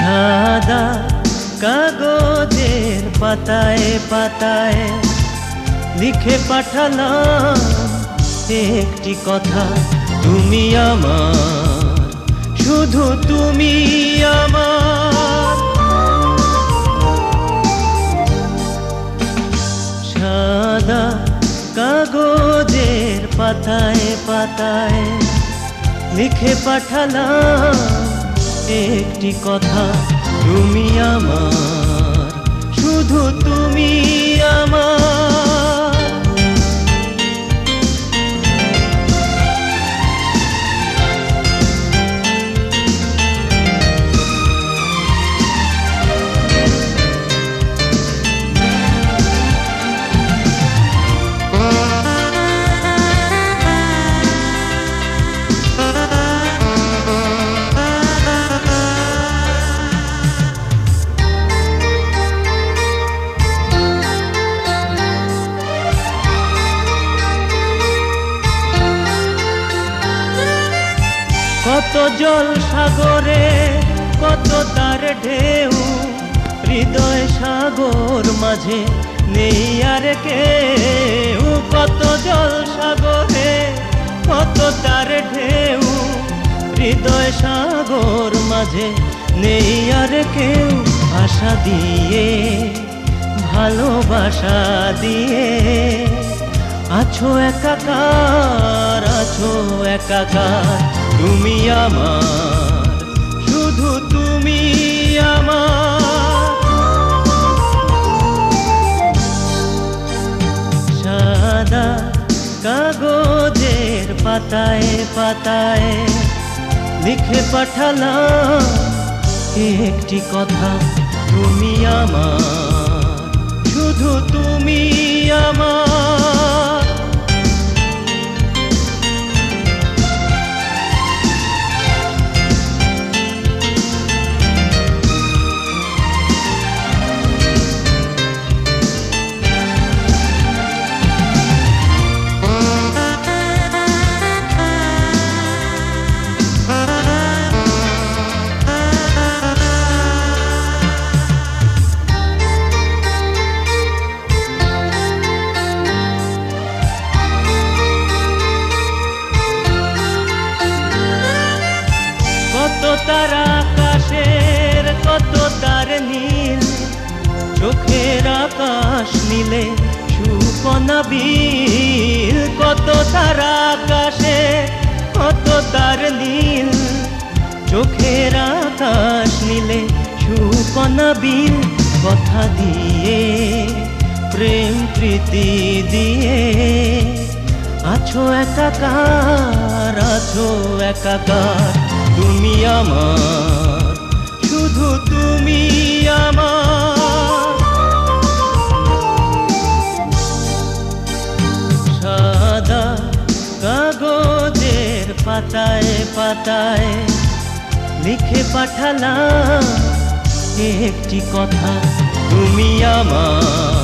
সাদা কাগজের পাতায় পাতায় লিখে পাঠালাম একটি কথা, তুমি আমার, শুধু তুমি আমার। সাদা কাগজের পাতায় পাতায় লিখে পাঠালাম একটি কথা, তুমি আমার, শুধু তুমি আমার। কত জল সাগরে কত তার ঢেউ, হৃদয় সাগর মাঝে নেই আর কেউ। কত জল সাগরে কত তার ঢেউ, হৃদয় সাগর মাঝে নেই আর কেউ। আশা দিয়ে ভালোবাসা দিয়ে আছো একাকার, আছো একাকার, তুমি আমার, শুধু তুমি আমার। সাদা কাগজের পাতায় পাতায় লিখে পাঠালাম একটি কথা, তুমি আমার, শুধু তুমি আমার। কত তার আকাশের কত তার নীল, চোখের আকাশ নীলে সুকনা বিল। কত তার আকাশে কত তার নীল, চোখের আকাশ নীলে সুকনা বিল। কথা দিয়ে প্রেম প্রীতি দিয়ে আছো একাকার, আছো একাকার, তুমি আমার, শুধু তুমি আমার। সাদা কাগজের পাতায় পাতায় লিখে পাঠালাম একটি কথা, তুমি আমার,